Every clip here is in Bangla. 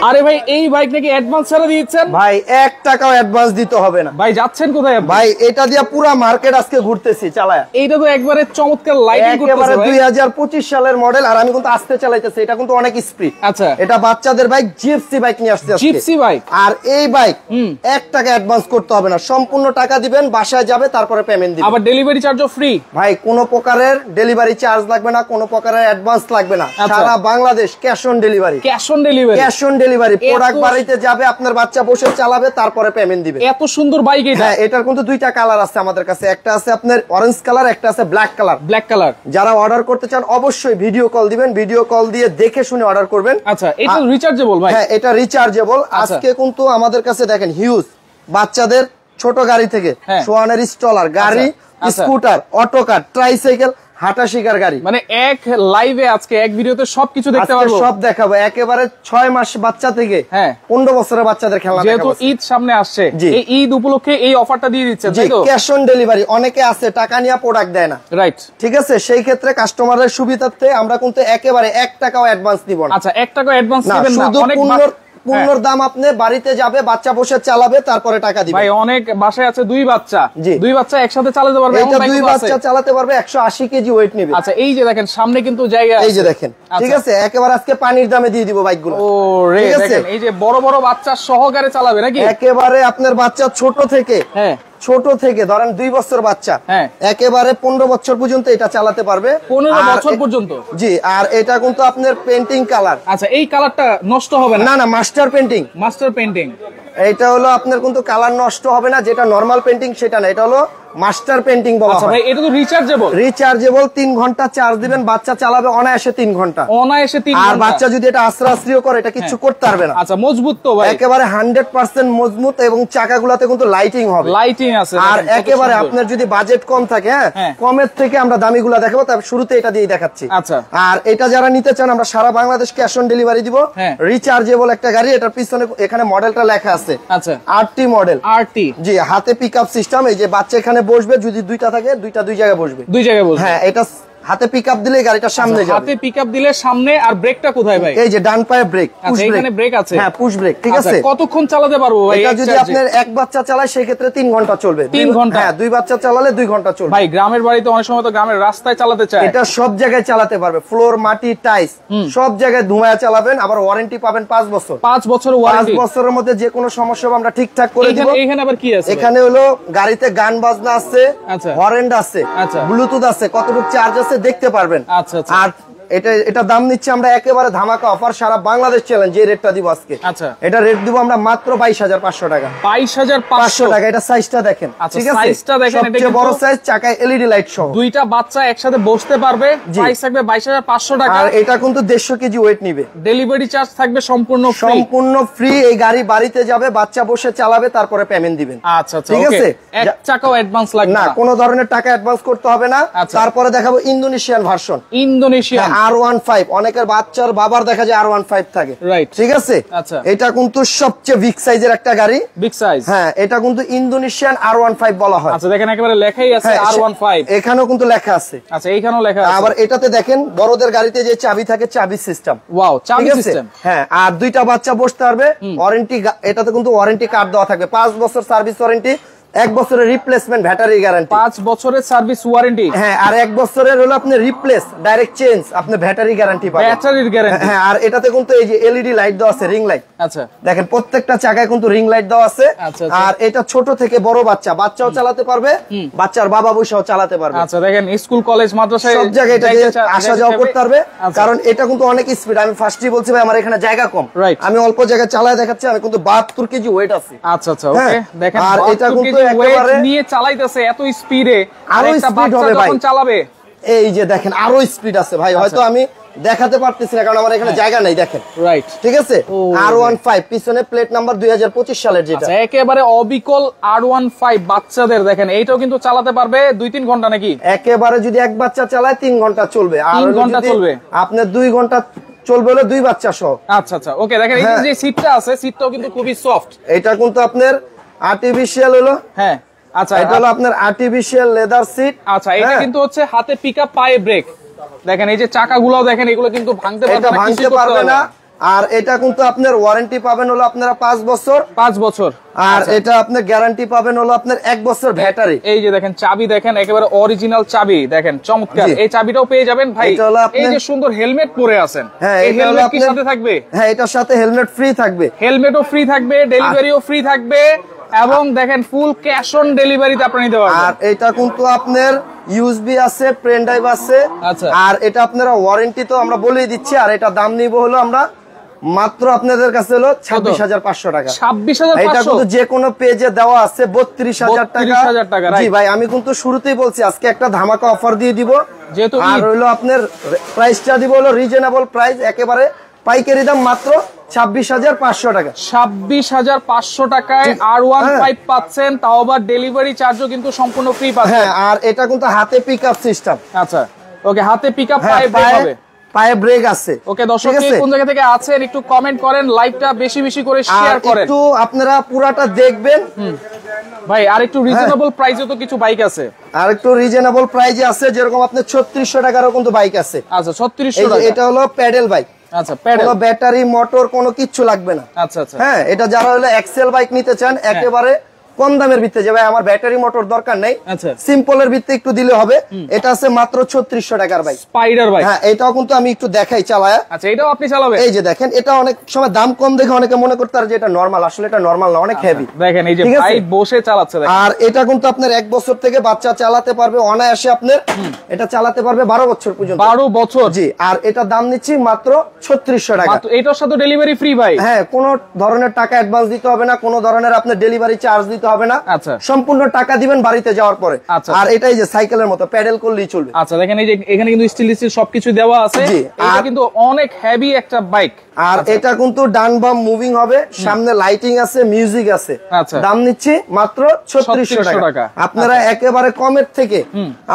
আরে ভাই এই বাইক নাকি অ্যাডভান্স ছাড়া দিয়েছেন? ভাই 1 টাকাও অ্যাডভান্স দিতে হবে না। ভাই যাচ্ছেন কোথায় আপনি? ভাই এটা দিয়ে পুরো মার্কেট আজকে ঘুরতেছি চালায়া। এইটা তো একবারে চমৎকার লাইটিং করতেছে একেবারে 2025 সালের মডেল, আর আমি কিন্তু আস্তে চালাইতেছি, এটা কিন্তু অনেক স্পিড। আচ্ছা, এটা বাচ্চাদের বাইক, জিপসি বাইক নিয়ে আসছে আজকে। Gypsy bike. আর এই বাইক 1 টাকা অ্যাডভান্স করতে হবে না, সম্পূর্ণ টাকা দিবেন, বাসায় যাবে, তারপরে পেমেন্ট দিবেন। আবার ডেলিভারি চার্জও ফ্রি। ভাই কোনো প্রকারের ডেলিভারি চার্জ লাগবে না, কোনো প্রকারের অ্যাডভান্স লাগবে না, সারা Bangladesh cash on delivery. Cash on delivery, cash on delivery. Product বাড়িতে যাবে, আপনার বাচ্চা বসে চালাবে, তারপরে পেমেন্ট দিবে। এত সুন্দর বাইক এটা। হ্যাঁ, এটার কিন্তু দুইটা কালার আছে আমাদের কাছে, একটা আছে আপনার অরেঞ্জ কালার, একটা আছে ব্ল্যাক কালার। Black colour. যারা অর্ডার করতে চান অবশ্যই ভিডিও কল দিবেন, ভিডিও কল দিয়ে দেখে শুনে অর্ডার করবেন। আচ্ছা, এটা রিচার্জেবল ভাই? হ্যাঁ, এটা রিচার্জেবল। আজকে কিন্তু আমাদের কাছে দেখেন হিউজ বাচ্চাদের ছোট গাড়ি থেকে সোয়ানের স্টলার গাড়ি, স্কুটার, অটোকার, ট্রাইসাইকেল, হাঁটা শিকার গাড়ি, মানে এক লাইভে আজকে এক ভিডিওতে সবকিছু দেখতে পারবো। সব দেখাবো, একেবারে 6 মাস বাচ্চা থেকে 15 বছরের বাচ্চাদের খেলনা দেখাবো। যেহেতু ঈদ সামনে আসছে, এই ঈদ উপলক্ষে এই অফারটা দিয়ে দিচ্ছেন, তাই তো? Cash on delivery. অনেকে আছে টাকা নিয়ে প্রোডাক্ট দেয় না, রাইট? ঠিক আছে, সেই ক্ষেত্রে কাস্টমারের সুবিধার্থে আমরা কিন্তু একেবারে 1 টাকাও অ্যাডভান্স দিব না। আচ্ছা, 1 টাকা অ্যাডভান্স দিবেন না? শুধু পূর্ণর দাম, আপনি বাড়িতে যাবে, বাচ্চা বসে চালাবে, তারপরে টাকা দিবেন। ভাই অনেক বাসায় আছে দুই বাচ্চা একসাথে চালাতে পারবে, এটা দুই বাচ্চা চালাতে পারবে, 180 কেজি ওয়েট নেবে। আচ্ছা, এই যে দেখেন সামনে কিন্তু জায়গা, এই যে দেখেন, ঠিক আছে, একেবারে আজকে পানির দামে দিয়ে দিব বাইকগুলো। ও রে, দেখেন এই যে বড় বড় বাচ্চা সহকারে চালাবে নাকি? একেবারে আপনার বাচ্চা ছোট থেকে ধরেন 2 বছর বাচ্চা, একেবারে 15 বছর পর্যন্ত এটা চালাতে পারবে। 15 বছর পর্যন্ত? জি। আর এটা কিন্তু আপনার পেন্টিং কালার। আচ্ছা, এই কালারটা নষ্ট হবে না? না, মাস্টার পেন্টিং। Master painting. এটা হলো আপনার কিন্তু কালার নষ্ট হবে না, যেটা নরমাল পেন্টিং সেটা না, এটা হলো মাস্টার পেন্টিং বলা হয়। ভাই এটা তো রিচার্জেবল 3 ঘন্টা চার্জ দিবেন, বাচ্চা চালাবে অনায়াসে 3 ঘন্টা। অনায়াসে 3 ঘন্টা। আর বাচ্চা যদি এটা আশ্রাশ্রিও করে, এটা কিছু করতে পারবে না। আচ্ছা, মজবুত তো ভাই? একেবারে 100% মজবুত, এবং চাকাগুলোতে কিন্তু লাইটিং হবে। লাইটিং আছে। আর একেবারে আপনার যদি বাজেট কম থাকে, কমের থেকে আমরা দামিগুলো দেখাবো, তবে শুরুতে এটা দিয়ে দেখাচ্ছি। আচ্ছা। আর এটা যারা নিতে চান, আমরা সারা বাংলাদেশ ক্যাশ অন ডেলিভারি দিব। রিচার্জেবল একটা গাড়ি, এটার পিছনে এখানে মডেলটা লেখা আছে। আচ্ছা, আরটি মডেল। আরটি, জি। হাতে পিকআপ সিস্টেম, এই যে বাচ্চা এখানে বসবে, যদি দুইটা থাকে দুইটা দুই জায়গায় বসবে। হ্যাঁ, এটা হাতে পিকআপ দিলে গাড়িটা সামনে যাবে। হাতে পিকআপ দিলে সামনে। আর ব্রেকটা কোথায় ভাই? এই যে ডান পায়ে ব্রেক, পুশ ব্রেক। এখানে ব্রেক আছে? হ্যাঁ, পুশ ব্রেক, ঠিক আছে। কতক্ষণ চালাতে পারবো ভাই? এটা যদি আপনার এক বাচ্চা চালায় সেই ক্ষেত্রে 3 ঘন্টা চলবে। 3 ঘন্টা? হ্যাঁ, 2 বাচ্চা চালালে 2 ঘন্টা চলবে। ভাই গ্রামের বাড়িতে অনেক সময় তো গ্রামের রাস্তায় চালাতে চায়, এটা সব জায়গায় চালাতে পারবে, ফ্লোর, মাটি, টাইলস সব জায়গায় ধুমায়া চালাবেন। আবার ওয়ারেন্টি পাবেন 5 বছর। 5 বছর ওয়ারেন্টি? 5 বছরের মধ্যে যে কোনো সমস্যা আমরা ঠিকঠাক করে দিব। এখানে আবার কি আছে? এখানে হলো গাড়িতে গান বাজনা আছে, হরেন্ড আছে, ব্লুটুথ আছে, কতটুকু চার্জ আছে দেখতে পারবেন। আচ্ছা। আর এটা দাম নিচ্ছে আমরা একেবারে ধামাকা অফার, সারা বাংলাদেশ চ্যালেঞ্জ, যে রেটটা দিব আজকে। আচ্ছা, এটা রেট দিব আমরা মাত্র 22,500 টাকা। 22,500 টাকা। এটা সাইজটা দেখেন, ঠিক আছে, সাইজটা দেখেন, সবচেয়ে বড় সাইজ, চাকায় এলইডি লাইট সহ, দুইটা বাচ্চা একসাথে বসতে পারবে। প্রাইস থাকবে 22,500 টাকা। আর এটা কিন্তু 150 কেজি ওয়েট নিবে। ডেলিভারি চার্জ থাকবে সম্পূর্ণ ফ্রি। এই গাড়ি বাড়িতে যাবে, বাচ্চা বসে চালাবে, তারপরে পেমেন্ট দিবেন। আচ্ছা, ঠিক আছে। 1 টাকাও অ্যাডভান্স লাগবে না, কোনো ধরনের টাকা অ্যাডভান্স করতে হবে না। তারপরে দেখাবো ইন্দোনেশিয়ান ভার্সন। Indonesian R15। অনেকের বাচ্চার বাবার দেখা যায় R15 থাকে, রাইট, ঠিক আছে। আচ্ছা, এটা কিন্তু সবচেয়ে বিগ সাইজের একটা গাড়ি। Big size? হ্যাঁ, এটা কিন্তু ইন্দোনেশিয়ান R15 বলা হয়। আচ্ছা, দেখেন একেবারে লেখাই আছে R15। এখানেও কিন্তু লেখা আছে। আচ্ছা, এইখানেও লেখা আছে। আবার এটাতে দেখেন বড়দের গাড়িতে যে চাবি থাকে, চাবি সিস্টেম। ওয়াও, চাবি সিস্টেম। হ্যাঁ, আর দুইটা বাচ্চা বসতে পারবে। ওয়ারেন্টি, এটাতে কিন্তু ওয়ারেন্টি কার্ড দেওয়া থাকবে, 5 বছর সার্ভিস ওয়ারেন্টি, 1 বছরের রিপ্লেসমেন্ট ব্যাটারি গ্যারান্টি। 5 বছরের সার্ভিস ওয়ারেন্টি? হ্যাঁ, আর 1 বছরের হলো আপনি রিপ্লেস ডাইরেক্ট চেঞ্জ, আপনি ব্যাটারি গ্যারান্টি পাবেন। ব্যাটারির গ্যারান্টি? হ্যাঁ। আর এটাতে কিন্তু এই যে এলইডি লাইট দেওয়া আছে, রিং লাইট। আচ্ছা, দেখেন প্রত্যেকটা চাকায় কিন্তু রিং লাইট দেওয়া আছে। আর এটা ছোট থেকে বড় বাচ্চাও চালাতে পারবে, বাচ্চার বাবা বসেও চালাতে পারবে। আচ্ছা, দেখেন স্কুল, কলেজ, মাদ্রাসায় সব জায়গায় এটা আসা যাওয়া করতে পারবে। কারণ এটা কিন্তু অনেক স্পিড। আমি ফার্স্টই বলছি ভাই, আমার এখানে জায়গা কম, আমি অল্প জায়গায় চালায় দেখাচ্ছি। আমি কিন্তু 72 কেজি ওয়েট আছে। আচ্ছা, ওকে। দেখেন, আর এটা কিন্তু একেবারে নিয়ে চালাইতেছে এত স্পিডে, আরো স্পিড হবে ভাই চালাবে। এই যে দেখেন আরো স্পিড আছে ভাই, হয়তো আমি দেখাতে পারতেছি না কারণ আমার এখানে জায়গা নাই। দেখেন, রাইট, ঠিক আছে। R15 পিছনে প্লেট নাম্বার 2025 সালের, যেটা একেবারে অবিকল R15 বাচ্চাদের। দেখেন এইটাও কিন্তু চালাতে পারবে 2-3 ঘন্টা নাকি? একেবারে যদি এক বাচ্চা চালায় 3 ঘন্টা চলবে। আর 3 ঘন্টা চলবে? আপনার 2 ঘন্টা চলবে হলো 2 বাচ্চা সহ। আচ্ছা, ওকে। দেখেন এই যে সিটটা আছে, সিটটাও কিন্তু খুবই সফট। এটা কিন্তু আপনার আর্টিফিশিয়াল হলো। হ্যাঁ, আচ্ছা, এটা হলো আপনার আর্টিফিশিয়াল লেদার সিট। আচ্ছা, এটা কিন্তু হচ্ছে হাতে পিকআপ, পায়ে ব্রেক। দেখেন এই যে চাকাগুলো দেখেন, এগুলো কিন্তু ভাঙতে পারবে না। আর এটা কিন্তু আপনার ওয়ারেন্টি পাবেন হলো আপনারা 5 বছর। 5 বছর। আর এটা আপনার গ্যারান্টি পাবেন হলো আপনার 1 বছর ব্যাটারি। এই যে দেখেন চাবি দেখেন, একেবারে অরিজিনাল চাবি দেখেন, চমৎকার। এই চাবিটাও পেয়ে যাবেন ভাই। এই যে সুন্দর হেলমেট পরে আছেন, এই হেলমেট কি সাথে থাকবে? হ্যাঁ, এটার সাথে হেলমেট ফ্রি থাকবে। হেলমেটও ফ্রি থাকবে, ডেলিভারিও ফ্রি থাকবে, এবং দেখেন ফুল ক্যাশ অন ডেলিভারিতে আপনি নিতে পারবেন। আর এটা কিন্তু আপনার ইউএসবি আছে, পেন ড্রাইভ আছে। আচ্ছা। আর এটা আপনারা ওয়ারেন্টি তো আমরা বলেই দিচ্ছি। আর এটা দাম নিব হলো আমরা মাত্র আপনাদের কাছে হলো 26,500 টাকা। 26,500। এটা কিন্তু যে কোনো পেজে দেওয়া আছে 32,000 টাকা। 32,000 টাকা। জি ভাই, আমি কিন্তু শুরুতেই বলছি আজকে একটা ধামাকা অফার দিয়ে দিব। যেহেতু আর হলো আপনার প্রাইসটা দিব হলো রিজনেবল প্রাইস, একেবারে পাইকারি দাম মাত্র 26,500 টাকা। 26,500 টাকায় R15 পাচ্ছেন, তাও আবার ডেলিভারি চার্জও কিন্তু সম্পূর্ণ ফ্রি পাচ্ছেন। হ্যাঁ, আর এটা কিন্তু হাতে পিকআপ সিস্টেম। আচ্ছা, ওকে, হাতে পিকআপ হবে, পায়ে ব্রেক আছে। ওকে, দর্শক কোন জায়গা থেকে আছেন একটু কমেন্ট করেন, লাইভটা বেশি বেশি করে শেয়ার করেন। একটু আপনারা পুরাটা দেখবেন ভাই। আর একটু রিজনেবল প্রাইসে তো কিছু বাইক আছে, আর একটু রিজনেবল প্রাইসে আছে, যেরকম আপনার 3600 টাকারও কিন্তু বাইক আছে। আচ্ছা, 3600 টাকা। এটা হলো প্যাডেল বাইক। আচ্ছা, প্যাডেল, কোনো ব্যাটারি মোটর কোনো কিচ্ছু লাগবে না। আচ্ছা আচ্ছা। হ্যাঁ, এটা যারা হলো এক্সেল বাইক নিতে চান একেবারে কম দামের ভিত্তিতে, যে ভাই আমার ব্যাটারি মোটর দরকার নাই, সিম্পলের ভিত্তিতে একটু দিলে হবে, এটা আছে মাত্র 3600 টাকার বাইক, স্পাইডার বাইক। হ্যাঁ, এটাও কিন্তু আমি একটু দেখাই চালায়া। আচ্ছা, এটাও আপনি চালাবেন? এই যে দেখেন, এটা অনেক সময় দাম কম দেখে অনেকে মনে করতে পারে যে এটা নরমাল, আসলে এটা নরমাল না, অনেক হেভি। দেখেন এই যে ভাই বসে চালাচ্ছে দেখেন। আর এটা কিন্তু আপনার 1 বছর থেকে বাচ্চা চালাতে পারবে অনায়াসে, আপনার এটা চালাতে পারবে 12 বছর পর্যন্ত। 12 বছর? জি। আর এটা দাম নিচ্ছি মাত্র 3600 টাকা। মাত্র, এটার সাথে ডেলিভারি ফ্রি ভাই? হ্যাঁ, কোনো ধরনের টাকা অ্যাডভান্স দিতে হবে না, কোনো ধরনের আপনার ডেলিভারি চার্জ দিতে হবে না। আচ্ছা, সম্পূর্ণ টাকা দিবেন বাড়িতে যাওয়ার পরে। আর এটাই যে সাইকেলের মতো প্যাডেল করলেই চলবে। আচ্ছা, দেখেন এই যে এখানে কিন্তু স্টিল সবকিছু দেওয়া আছে। এটা কিন্তু অনেক হেভি একটা বাইক। আর এটা কিন্তু ডান বাম মুভিং হবে, সামনে লাইটিং আছে, মিউজিক আছে। দাম নিচ্ছি মাত্র 3600 টাকা। আপনারা একেবারে কমের থেকে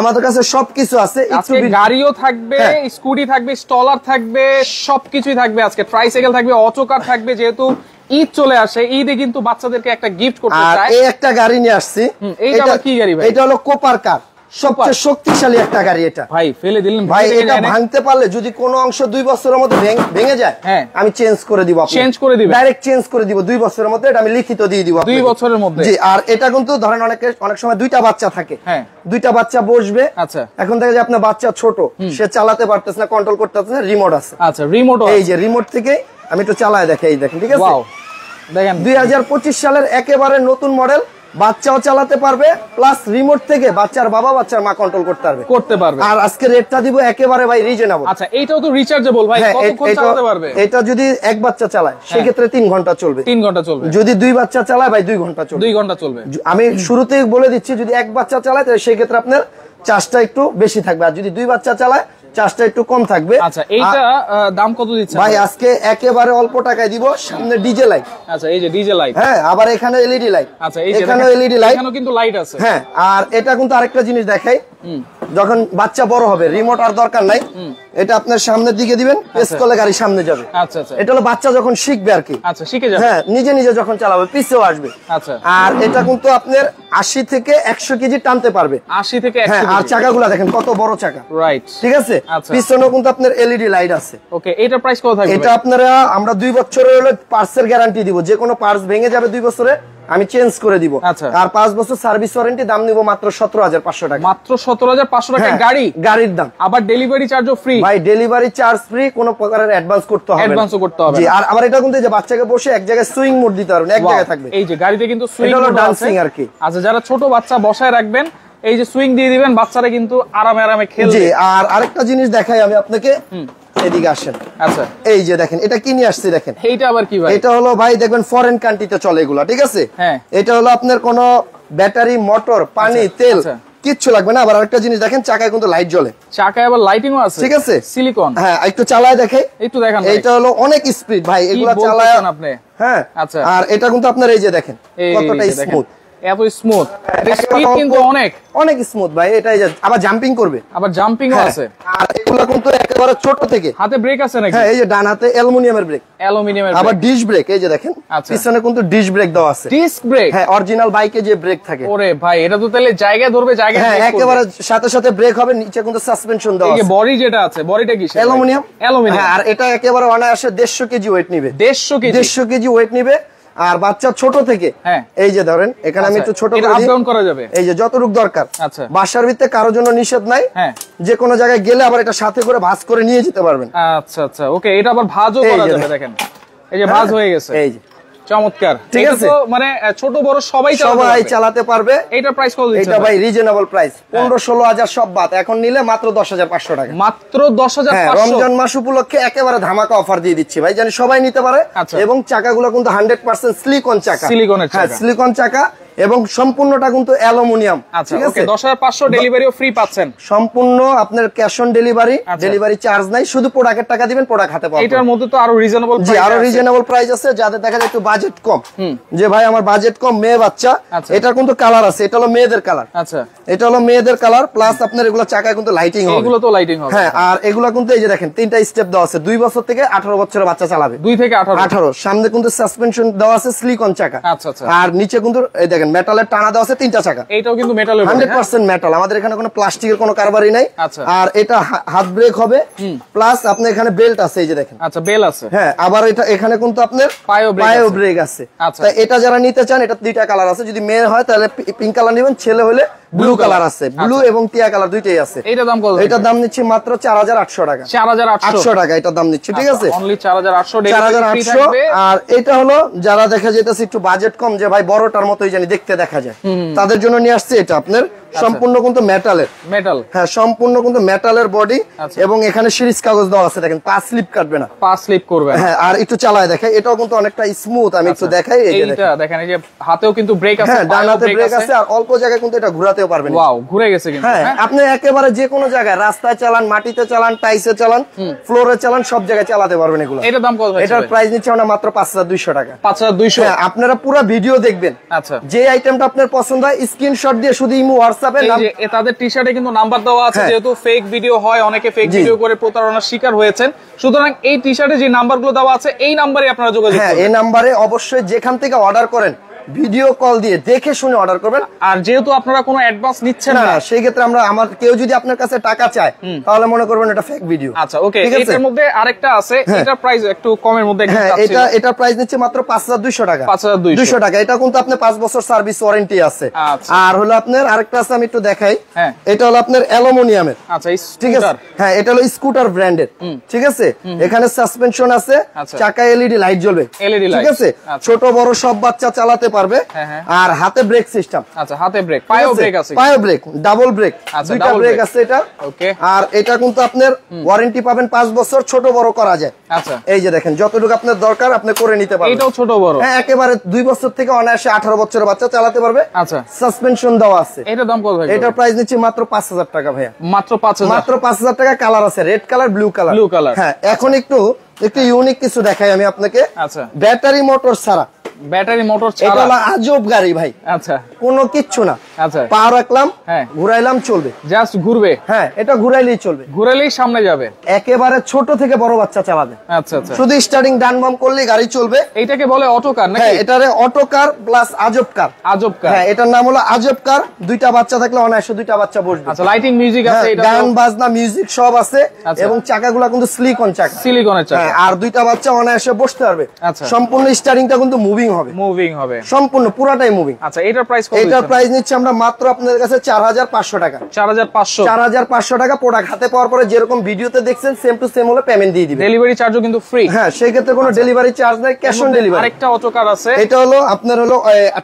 আমাদের কাছে সবকিছু আছে। আজকে গাড়িও থাকবে, স্কুটি থাকবে, স্টলার থাকবে, সবকিছুই থাকবে। আজকে ট্রাইসাইকেল থাকবে, অটোকার থাকবে। যেহেতু ঈদ চলে আসে, ঈদে কিন্তু বাচ্চাদেরকে একটা গিফট করতে চাই। এই একটা গাড়ি নিয়ে আসছি। এইটা আবার কি গাড়ি ভাই? এটা হলো কোপার কার, সবচেয়ে শক্তিশালী একটা গাড়ি। এটা ভাই ফেলে দিলেন ভাই। এটা ভাঙতে পারলে যদি কোনো অংশ 2 বছরের মধ্যে ভেঙে যায়, আমি চেঞ্জ করে দিব। চেঞ্জ করে দিবেন? ডাইরেক্ট চেঞ্জ করে দিব 2 বছরের মধ্যে। এটা আমি লিখিত দিয়ে দিব 2 বছরের মধ্যে। জি। আর এটা কিন্তু ধরেন অনেক সময় 2টা বাচ্চা থাকে, 2টা বাচ্চা বসবে। আচ্ছা, এখন দেখা যায় আপনার বাচ্চা ছোট, সে চালাতে পারতেছে না, কন্ট্রোল করতে পারতেছে না, রিমোট আছে। আচ্ছা, রিমোট। এই যে রিমোট থেকে আমি একটু চালায় দেখাই, দেখেন। ঠিক আছে, ওয়াও, দেখেন 2025 সালের একেবারে নতুন মডেল। বাচ্চাও চালাতে পারবে, প্লাস রিমোট থেকে বাচ্চার বাবা বাচ্চার মা কন্ট্রোল করতে পারবে। আর আজকে রেটটা দিব একেবারে ভাই রিজনেবল। আচ্ছা, এইটাও তো রিচার্জেবল ভাই, কতক্ষণ চালাতে পারবে? এটা যদি এক বাচ্চা চালায় সেক্ষেত্রে 3 ঘন্টা চলবে। 3 ঘন্টা চলবে। যদি 2 বাচ্চা চালায় ভাই 2 ঘন্টা চলবে। 2 ঘন্টা চলবে। আমি শুরুতেই বলে দিচ্ছি, যদি এক বাচ্চা চালায় তাহলে সেই ক্ষেত্রে আপনার চার্জটা একটু বেশি থাকবে, আর যদি 2 বাচ্চা চালায় চার্জটা একটু কম থাকবে। আচ্ছা, এইটা দাম কত দিচ্ছেন ভাই? আজকে একেবারে অল্প টাকায় দিব। সামনে ডিজে লাইট। আচ্ছা, এই যে ডিজে লাইট। হ্যাঁ, আবার এখানে এলইডি লাইট। আচ্ছা, এই যে এখানে এলইডি লাইট, এখানেও কিন্তু লাইট আছে। হ্যাঁ। আর এটা কিন্তু আরেকটা জিনিস দেখাই, যখন বাচ্চা বড় হবে রিমোট আর দরকার নাই, এটা আপনার সামনের দিকে দিবেন, প্রেস করলে গাড়ি সামনে যাবে। আচ্ছা আচ্ছা। এটা হলো বাচ্চা যখন শিখবে আর কি। আচ্ছা, শিখে যাবে। হ্যাঁ, নিজে নিজে যখন চালাবে পিছেও আসবে। আচ্ছা। আর এটা কিন্তু আপনার 80 থেকে 100 কেজি টানতে পারবে। 80 থেকে 100 হ্যাঁ। আর চাকাগুলো দেখেন কত বড় চাকা। রাইট। ঠিক আছে। পিছনেও কিন্তু আপনার এলইডি লাইট আছে। ওকে, এটার প্রাইস কত থাকবে? এটা আপনারা আমরা 2 বছরের হলো পার্টসের গ্যারান্টি দিব। যে কোনো পার্টস ভেঙে যাবে 2 বছরে আমি চেঞ্জ করে দিব। আর 5 বছর সার্ভিস ওয়ারেন্টি। দাম নিব মাত্র 17,500 টাকা। মাত্র 17,500 টাকা গাড়ির দাম। আবার ডেলিভারি চার্জও ফ্রি। ভাই ডেলিভারি চার্জ ফ্রি, কোনো প্রকারের অ্যাডভান্স করতে হবে না। অ্যাডভান্সও করতে হবে। জি। আর আবার এটা কিন্তু যে বাচ্চাকে বসে এক জায়গায় সুইং মোড দিতে পারবেন, এক জায়গায় থাকবে। এই যে গাড়িতে কিন্তু সুইং মোড আছে। ডান্সিং আর কি। আচ্ছা, যারা ছোট বাচ্চা বসায় রাখবেন, এই যে সুইং দিয়ে দিবেন, বাচ্চারা কিন্তু আরামে আরামে খেলবে। জি। আর আরেকটা জিনিস দেখাই আমি আপনাকে, এদিকে আসেন। আচ্ছা, এই যে দেখেন, এটা কি নিয়ে আসছে দেখেন। এইটা আবার কি ভাই? এটা হলো ভাই দেখবেন ফরেন কান্ট্রিতে চলে এগুলা। ঠিক আছে। হ্যাঁ। এটা হলো আপনার কোনো ব্যাটারি, মোটর, পানি, তেল কিচ্ছু লাগবে না। আবার আরেকটা জিনিস দেখেন, চাকায় কিন্তু লাইট জ্বলে। চাকায় আবার লাইটিংও আছে। ঠিক আছে। সিলিকন। হ্যাঁ, একটু চালায় দেখাই। একটু দেখান। এটা হলো অনেক স্পিড ভাই, এগুলা চালায় আপনি। হ্যাঁ। আচ্ছা। আর এটা কিন্তু আপনার এই যে দেখেন কতটা স্মুথ। এত স্মুথ, স্পিড কিন্তু অনেক অনেক স্মুথ ভাই। এটাই আবার জাম্পিং করবে, আবার জাম্পিংও আছে। আর এগুলো কিন্তু একেবারে ছোট থেকে। হাতে ব্রেক আছে নাকি? হ্যাঁ, এই যে ডান হাতে অ্যালুমিনিয়ামের ব্রেক, অ্যালুমিনিয়ামের আবার ডিশ ব্রেক, এই যে দেখেন পিছনে কিন্তু ডিশ ব্রেক দেওয়া আছে। Disc brake? হ্যাঁ, অরিজিনাল বাইকে যে ব্রেক থাকে। ওরে ভাই, এটা তো তাহলে জায়গায় ধরবে, জায়গায় হ্যাঁ, একেবারে সাথে সাথে ব্রেক হবে। নিচে কিন্তু সাসপেনশন দেওয়া আছে। এই যে বডি যেটা আছে, বডিটা কি? অ্যালুমিনিয়াম। অ্যালুমিনিয়াম। আর এটা একেবারে অনায়াসে 150 কেজি ওয়েট নিবে। 150 কেজি ওয়েট নিবে। আর বাচ্চা ছোট থেকে, এই যে ধরেন এখানে আমি একটু ছোট করে আপ ডাউন করা যাবে, এই যে যতটুকু দরকার। আচ্ছা, বাসার ভিতরে কারোর জন্য নিষেধ নাই, যে কোনো জায়গায় গেলে আবার এটা সাথে করে ভাঁজ করে নিয়ে যেতে পারবেন। আচ্ছা আচ্ছা, ওকে, এটা আবার ভাঁজও করা যাবে। দেখেন এই যে ভাঁজ হয়ে গেছে, এই যে চমৎকার। ঠিক আছে, মানে ছোট বড় সবাই চালাতে পারবে। এইটার প্রাইস কত দিচ্ছেন? এটা ভাই রিজনেবল প্রাইস, 15-16 হাজার সব বাদ। এখন নিলে মাত্র 10,500 টাকা। মাত্র 10,500? রমজান মাস উপলক্ষে একেবারে ধামাকা অফার দিয়ে দিচ্ছি ভাই, জানি সবাই নিতে পারে। এবং চাকাগুলো কিন্তু 100% সিলিকন চাকা, সিলিকনের চাকা। সিলিকন চাকা এবং সম্পূর্ণটা কিন্তু অ্যালুমিনিয়াম। ঠিক আছে, 10,500 ডেলিভারিও ফ্রি পাচ্ছেন। সম্পূর্ণ আপনার cash on delivery, delivery charge নাই, শুধু প্রোডাক্টের টাকা দিবেন, প্রোডাক্ট হাতে পাবেন। এটার মধ্যে তো আরো রিজনেবল জি, আরো রিজনেবল প্রাইস আছে। যাদের দেখা যায় একটু বাজেট কম, যে ভাই আমার বাজেট কম, মেয়ে বাচ্চা, এটার কিন্তু কালার আছে। এটা হলো মেয়েদের কালার। আচ্ছা, এটা হলো মেয়েদের কালার, প্লাস আপনার এগুলো চাকায় কিন্তু লাইটিং হবে। এগুলো তো লাইটিং হবে। হ্যাঁ, আর এগুলো কিন্তু এই যে দেখেন 3টা স্টেপ দেওয়া আছে। 2 বছর থেকে 18 বছরের বাচ্চা চালাবে। 2 থেকে 18। সামনে কিন্তু সাসপেনশন দেওয়া আছে, সিলিকন চাকা। আচ্ছা আচ্ছা। আর নিচে কিন্তু এই দেখেন মেটালের টানা দেওয়া আছে 3টা চাকা। এইটাও কিন্তু মেটালের, 100% মেটাল। আমাদের এখানে কোনো প্লাস্টিকের কোনো কারবারই নাই। আর এটা হাত ব্রেক হবে, প্লাস আপনি এখানে বেল্ট আছে, এই যে দেখেন। আচ্ছা, বেল আছে। হ্যাঁ, আবার এটা এখানে কিন্তু আপনার পায়ো ব্রেক আছে। তাই এটা যারা নিতে চান, এটা 2টা কালার আছে। যদি মেয়ে হয় তাহলে পিঙ্ক কালার নেবেন, ছেলে হলে ব্লু কালার আছে। ব্লু এবং টিয়া কালার দুইটাই আছে। এটার দাম কত? এটার দাম নিচ্ছি মাত্র 4,800 টাকা। 4,800 টাকা এটার দাম নিচ্ছি। ঠিক আছে, অনলি 4,800 ডেলিভারি ফ্রি থাকবে। আর এটা হলো যারা দেখা যাইতেছে একটু বাজেট কম, যে ভাই বড়টার মতোই জানি দেখতে দেখা যায়, তাদের জন্য নিয়ে আসছে এটা আপনার সম্পূর্ণ কিন্তু মেটালের। মেটাল? হ্যাঁ, সম্পূর্ণ কিন্তু মেটালের বডি। এবং এখানে সিরিজ কাগজ দেওয়া আছে, দেখেন পা স্লিপ কাটবে না, পা স্লিপ করবে। হ্যাঁ, আর একটু চালায় দেখাই, এটাও কিন্তু অনেকটা স্মুথ। আমি একটু দেখাই, এই যে দেখেন, এই যে হাতেও কিন্তু ব্রেক আছে, হ্যাঁ, ডান হাতে ব্রেক আছে। আর অল্প জায়গায় কিন্তু এটা ঘোরাতেও পারবেন। ওয়াও, ঘুরে গেছে কিন্তু। হ্যাঁ, আপনি একেবারে যে কোনো জায়গায়, রাস্তায় চালান, মাটিতে চালান, টাইসে চালান, ফ্লোরে চালান, সব জায়গায় চালাতে পারবেন এগুলো। এটার দাম কত? এটার প্রাইস নিচ্ছে আমরা মাত্র 5,200 টাকা। 5,200? হ্যাঁ, আপনারা পুরো ভিডিও দেখবেন। আচ্ছা, যে আইটেমটা আপনার পছন্দ হয় স্ক্রিনশট দিয়ে শুধু ইমো হোয়াটসঅ্যাপে তাদের টি-শার্টে কিন্তু নাম্বার দেওয়া আছে, যেহেতু ফেক ভিডিও হয়, অনেকে ফেক ভিডিও করে প্রতারণার শিকার হয়েছেন। সুতরাং এই টি-শার্টে যে নাম্বারগুলো দেওয়া আছে, এই নাম্বারে আপনারা যোগাযোগ করবেন। এই নাম্বারে অবশ্যই যেখান থেকে অর্ডার করেন ভিডিও কল দিয়ে দেখে শুনে অর্ডার করবেন। আর যেহেতু আপনারা কোনো অ্যাডভান্স নিচ্ছেন না, সেই ক্ষেত্রে আমরা কেউ যদি আপনার কাছে টাকা চায়, তাহলে মনে করবেন এটা ফেক ভিডিও। আচ্ছা, ওকে। এর মধ্যে আরেকটা আছে, এটার প্রাইস একটু কমের মধ্যে। এটা প্রাইস নিচ্ছে মাত্র 5,200 টাকা। 5,200 টাকা। এটা কিন্তু আপনি 5 বছর সার্ভিস ওয়ারেন্টি আছে। আর হলো আপনার আরেকটা আছে, আমি একটু দেখাই। এটা হলো আপনার অ্যালুমিনিয়ামের। আচ্ছা, ঠিক আছে। হ্যাঁ, এটা হলো স্কুটার ব্র্যান্ডের। ঠিক আছে, এখানে সাসপেনশন আছে, চাকায় এলইডি লাইট জ্বলবে। ঠিক আছে, ছোট বড় সব বাচ্চা চালাতে পারবে। আর হাতে ব্রেক সিস্টেম। আচ্ছা, হাতে ব্রেক, পায়ো ব্রেক আছে। পায়ো ব্রেক, ডাবল ব্রেক, দুইটা ব্রেক আছে এটা। ওকে। আর এটা কিন্তু আপনার ওয়ারেন্টি পাবেন 5 বছর, ছোট বড় করা যায়। আচ্ছা, এই যে দেখেন, যতটুকু আপনার দরকার আপনি করে নিতে পারবেন। এটাও ছোট বড়? হ্যাঁ, একেবারে 2 বছর থেকে অনায়াসে 18 বছরের বাচ্চা চালাতে পারবে। আচ্ছা, সাসপেনশন দেওয়া আছে। এটার দাম কত ভাই? এটার প্রাইস নিচ্ছে মাত্র 5,000 টাকা ভাইয়া। মাত্র 5,000? মাত্র 5,000 টাকা। কালার আছে red colour, blue colour. Blue colour. হ্যাঁ, এখন একটু ইউনিক কিছু দেখাই আমি আপনাকে। আচ্ছা, ব্যাটারি মোটর ছাড়া। ব্যাটারি মোটর ছাড়া? এটা হলো আজব গাড়ি ভাই। আচ্ছা, কোনো কিচ্ছু না। আচ্ছা, পা রাখলাম, ঘুরাইলাম, চলবে, জাস্ট ঘুরবে। হ্যাঁ, এটা ঘুরাইলেই চলবে, ঘুরাইলেই সামনে যাবে। একেবারে ছোট থেকে বড় বাচ্চা চালাবে। আচ্ছা আচ্ছা, শুধু স্টার্টিং ডান বাম করলেই গাড়ি চলবে। এইটাকে বলে অটো কার নাকি? হ্যাঁ, এটারে অটো কার প্লাস আজব কার। আজব কার? হ্যাঁ, এটার নাম হলো আজব কার। 2টা বাচ্চা থাকলে অনায়াসে 2টা বাচ্চা বসবে। আচ্ছা, লাইটিং মিউজিক আছে, এটা গান বাজনা মিউজিক সব আছে। এবং চাকাগুলো কিন্তু সিলিকন চাকা, সিলিকনের চাকা। হ্যাঁ, আর 2টা বাচ্চা অনায়াসে বসতে পারবে। আচ্ছা, সম্পূর্ণ স্টারিংটা কিন্তু মুভিং হবে। মুভিং হবে সম্পূর্ণ, পুরাটাই মুভিং। আচ্ছা, এটার প্রাইস কত? এটার প্রাইস নিচ্ছে আমরা মাত্র আপনাদের কাছে 4,500 টাকা। 4,500? 4,500 টাকা। প্রোডাক্ট হাতে পাওয়ার পরে যেরকম ভিডিওতে দেখছেন সেম টু সেম হলে পেমেন্ট দিয়ে দিবেন। ডেলিভারি চার্জও কিন্তু ফ্রি? হ্যাঁ, সেই ক্ষেত্রে কোনো ডেলিভারি চার্জ নাই, ক্যাশ অন ডেলিভারি। আরেকটা অটো কার আছে, এটা হলো আপনার হলো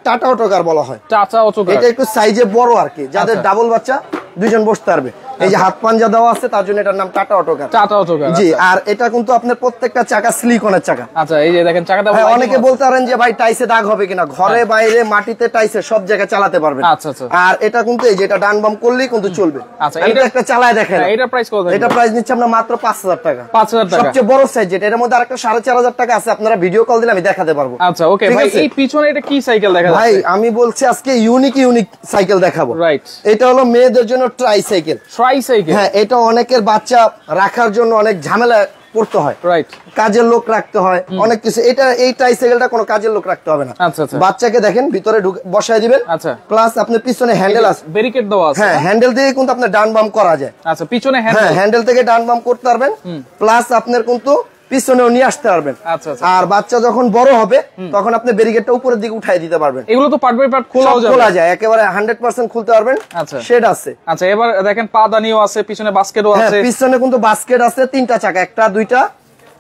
টাটা অটো কার বলা হয়। টাটা অটো কার। এটা একটু সাইজে বড় আর কি, যাদের ডাবল বাচ্চা 2জন বসতে পারবে। এই যে হাত পাঞ্জা দেওয়া আছে, তার জন্য এটার নাম টাটা অটোকার। টাটা অটোকার, জি। আর এটা কিন্তু আপনার প্রত্যেকটা চাকা সিলিকনের চাকা। আচ্ছা, এই যে দেখেন চাকাটা। অনেকে বলতে পারেন যে ভাই টাইসে দাগ হবে কিনা, ঘরে বাইরে মাটিতে টাইসে সব জায়গায় চালাতে পারবেন। আচ্ছা আচ্ছা। আর এটা কিন্তু এই যে এটা ডান বাম করলেই কিন্তু চলবে। আচ্ছা, এটা একটা চালায় দেখেন। এটা প্রাইস কত? এটা প্রাইস নিচ্ছে আমরা মাত্র 5000 টাকা। 5000 টাকা সবচেয়ে বড় সাইজ যেটা, এর মধ্যে আরেকটা 4500 টাকা আছে, আপনারা ভিডিও কল দিলে আমি দেখাতে পারবো। আচ্ছা ওকে ভাই, এই পিছনে এটা কি সাইকেল দেখা যাচ্ছে? ভাই আমি বলছি আজকে ইউনিক সাইকেল দেখাবো। রাইট। এটা হলো মেয়েদের জন্য ট্রাই সাইকেল। ট্রাই সাইকেল, হ্যাঁ। এটা অনেকের বাচ্চা রাখার জন্য অনেক ঝামেলা পড়তে হয়। রাইট। কাজের লোক রাখতে হয় অনেক কিছু। এটা এই ট্রাইসাইকেলটা কোনো কাজের লোক রাখতে হবে না। আচ্ছা আচ্ছা। বাচ্চাকে দেখেন ভিতরে বসায় দিবেন। আচ্ছা। প্লাস আপনার পিছনে হ্যান্ডেল আছে, ব্যারিকেড দেওয়া আছে। হ্যাঁ, হ্যান্ডেল দিয়ে কিন্তু আপনি ডান বাম করা যায়। আচ্ছা, পিছনে হ্যাঁ, হ্যান্ডেল থেকে ডান বাম করতে পারবেন। প্লাস আপনার কিন্তু পিছনেও নিয়ে আসতে পারবেন। আচ্ছা আচ্ছা। আর বাচ্চা যখন বড় হবে তখন আপনি ব্যারিকেডটা উপরের দিকে উঠাই দিতে পারবেন। এগুলো তো পার্ট বাই পার্ট খোলা যায়, একেবারে 100% খুলতে পারবেন। আচ্ছা। শেড আছে। আচ্ছা, এবার দেখেন পাদানিও আছে, পিছনে বাস্কেটও আছে। পিছনে কিন্তু বাস্কেট আছে, 3টা চাকা, একটা দুইটা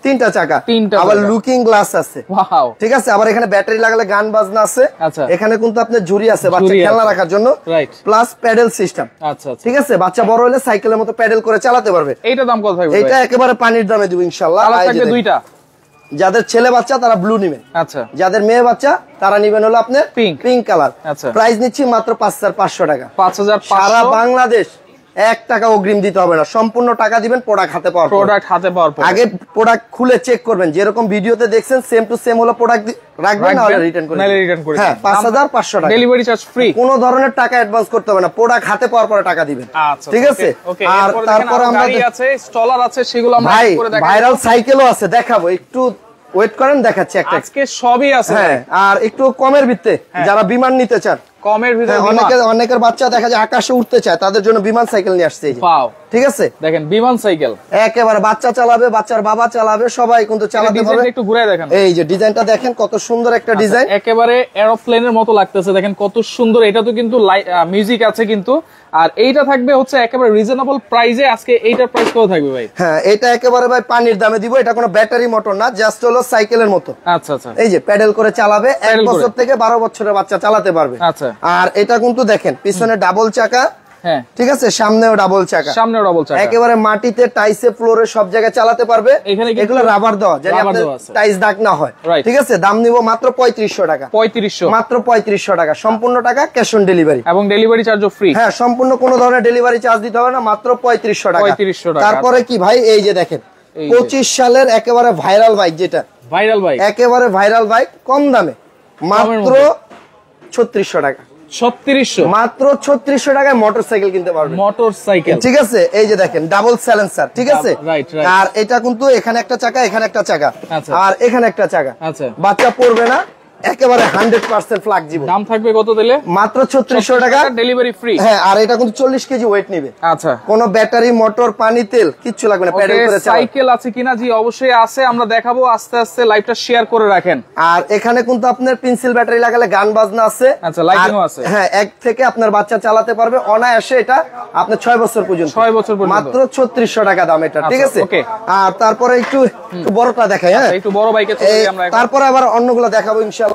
তিনটা চাকা, আবার লুকিং গ্লাস আছে। ওয়াও, ঠিক আছে। আবার এখানে ব্যাটারি লাগালে গান বাজনা আছে। আচ্ছা। এখানে কিন্তু আপনার ঝুড়ি আছে বাচ্চা খেলনা রাখার জন্য। রাইট। Plus paddle system. আচ্ছা আচ্ছা। ঠিক আছে। বাচ্চা বড় হলে সাইকেলের মতো প্যাডেল করে চালাতে পারবে। এইটা দাম কত থাকবে? এটা একেবারে পানির দামে দিব ইনশাআল্লাহ। কালার থাকবে দুইটা। যাদের ছেলে বাচ্চা তারা ব্লু নেবেন। আচ্ছা। যাদের মেয়ে বাচ্চা তারা নেবেন হলো আপনার পিঙ্ক কালার। আচ্ছা। প্রাইস নিচ্ছি মাত্র 5500 টাকা। 5500। সারা বাংলাদেশ 1 টাকা অগ্রিম দিতে হবে না, সম্পূর্ণ টাকা দিবেন প্রোডাক্ট হাতে পাওয়ার পর। আগে প্রোডাক্ট খুলে চেক করবেন, যেরকম ভিডিওতে দেখছেন সেম টু সেম হলো প্রোডাক্ট রাখবেন, না হলে রিটার্ন করবেন। হ্যাঁ, 5500 টাকা। ডেলিভারি চার্জ ফ্রি, কোনো ধরনের টাকা অ্যাডভান্স করতে হবে না, প্রোডাক্ট হাতে পাওয়ার পরে টাকা দিবেন। ঠিক আছে। আর তারপর আমরা আছে স্টলার আছে, সেগুলো আমরা করে দেখাবো। ভাইরাল সাইকেলও আছে, দেখাবো, একটু ওয়েট করেন, দেখাচ্ছি একটা। আজকে সবই আছে। হ্যাঁ, আর একটু কমের ভিত্তে যারা বিমান নিতে চান, কমের ভিতরে অনেকের বাচ্চা দেখা যায় আকাশে উঠতে চায়, তাদের জন্য বিমান সাইকেল নিয়ে আসছে। ঠিক আছে। দেখেন বিমান সাইকেল একেবারে বাচ্চা চালাবে, বাচ্চার বাবা চালাবে, সবাই কিন্তু চালাতে পারবে। একটু ঘুরে দেখেন, এই যে ডিজাইনটা দেখেন, কত সুন্দর একটা ডিজাইন, একেবারে এরোপ্লেনের মতো লাগতেছে। দেখেন কত সুন্দর। এটা তো কিন্তু মিউজিক আছে কিন্তু। আর এইটা থাকবে হচ্ছে একেবারে রিজনেবল প্রাইসে। আজকে এইটার প্রাইস কত থাকবে ভাই? হ্যাঁ, এটা একেবারে ভাই পানির দামে দিব। এটা কোনো ব্যাটারি মোটর না, জাস্ট হলো সাইকেলের মতো। আচ্ছা আচ্ছা। এই যে প্যাডেল করে চালাবে, 1 বছর থেকে 12 বছরের বাচ্চা চালাতে পারবে। আচ্ছা। আর এটা কিন্তু দেখেন পিছনে ডাবল চাকা। হ্যাঁ, ঠিক আছে। সামনেও ডাবল চাকা, একেবারে মাটিতে টাইসে ফ্লোরে সব জায়গায় চালাতে পারবে। এগুলো রাবার দেওয়া, যেন টাইস দাগ না হয়। ঠিক আছে। দাম নিব মাত্র 3500 টাকা। 3500, মাত্র 3500 টাকা। সম্পূর্ণ টাকা ক্যাশ অন ডেলিভারি, এবং ডেলিভারি চার্জও ফ্রি। হ্যাঁ, সম্পূর্ণ কোনো ধরনের ডেলিভারি চার্জ দিতে হবে না, মাত্র 3500 টাকা। 3500 টাকা। তারপরে কি ভাই, এই যে দেখেন 25 সালের একেবারে ভাইরাল বাইক, যেটা ভাইরাল বাইক, একেবারে ভাইরাল বাইক, কম দামে মাত্র 3600 টাকা। 3600, মাত্র 3600 টাকায় মোটরসাইকেল কিনতে পারবেন। মোটরসাইকেল, ঠিক আছে। এই যে দেখেন ডাবল সাইলেন্সার, ঠিক আছে। আর এটা কিন্তু এখানে একটা চাকা, এখানে একটা চাকা, আর এখানে একটা চাকা। বাচ্চা পড়বে না, একেবারে 100% ফ্লেক্সিবল। দাম থাকবে কত দিলে? মাত্র 3600 টাকা, ডেলিভারি ফ্রি। হ্যাঁ, আর এটা কিন্তু 40 কেজি ওয়েট নেবে। আচ্ছা। কোনো ব্যাটারি, মোটর, পানি, তেল কিচ্ছু লাগবে না, প্যাডেল করে চালাবে। সাইকেল আছে কিনা? জি অবশ্যই আছে, আমরা দেখাবো আস্তে আস্তে। লাইভটা শেয়ার করে রাখেন। আর এখানে কিন্তু আপনার পেন্সিল ব্যাটারি লাগালে গান বাজনা আছে। আচ্ছা, লাইটিংও আছে। হ্যাঁ, এক থেকে আপনার বাচ্চা চালাতে পারবে অনায়াসে। এটা আপনার 6 বছর পর্যন্ত, 6 বছর পর্যন্ত, মাত্র 3600 টাকা দাম এটা। ঠিক আছে। আর তারপরে একটু বড়টা দেখাই। হ্যাঁ, একটু বড় বাইকে চলে যাই আমরা। তারপরে আবার অন্যগুলো দেখাবো ইনশাআল্লাহ।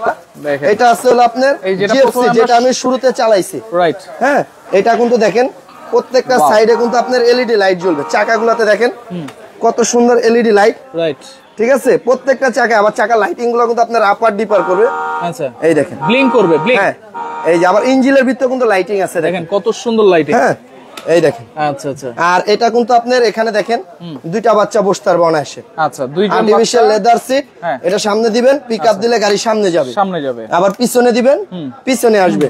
এটা আছে হলো আপনার জিএফসি, যেটা আমি শুরুতে চালাইছি। রাইট। হ্যাঁ, এটা কিন্তু দেখেন প্রত্যেকটা সাইডে কিন্তু আপনার এলইডি লাইট জ্বলবে। চাকাগুলোতে দেখেন কত সুন্দর এলইডি লাইট। রাইট। ঠিক আছে। প্রত্যেকটা চাকা, আবার চাকা লাইটিং গুলো কিন্তু আপনার আপার ডিপার করবে। আচ্ছা, এই দেখেন ব্লিঙ্ক করবে, ব্লিঙ্ক। হ্যাঁ, এই যে আবার ইঞ্জিনের ভিতরে কিন্তু লাইটিং আছে, দেখেন কত সুন্দর লাইটিং। হ্যাঁ, এই দেখেন। আচ্ছা আচ্ছা। আর এটা কিন্তু আপনার এখানে দেখেন দুইটা বাচ্চা বসতে পারবে অনায়াসে। আচ্ছা, দুইটা আর্টিফিশিয়াল লেদার সিট। এটা সামনে দিবেন, পিকআপ দিলে গাড়ি সামনে যাবে, আবার পিছনে দিবেন, পিছনে আসবে।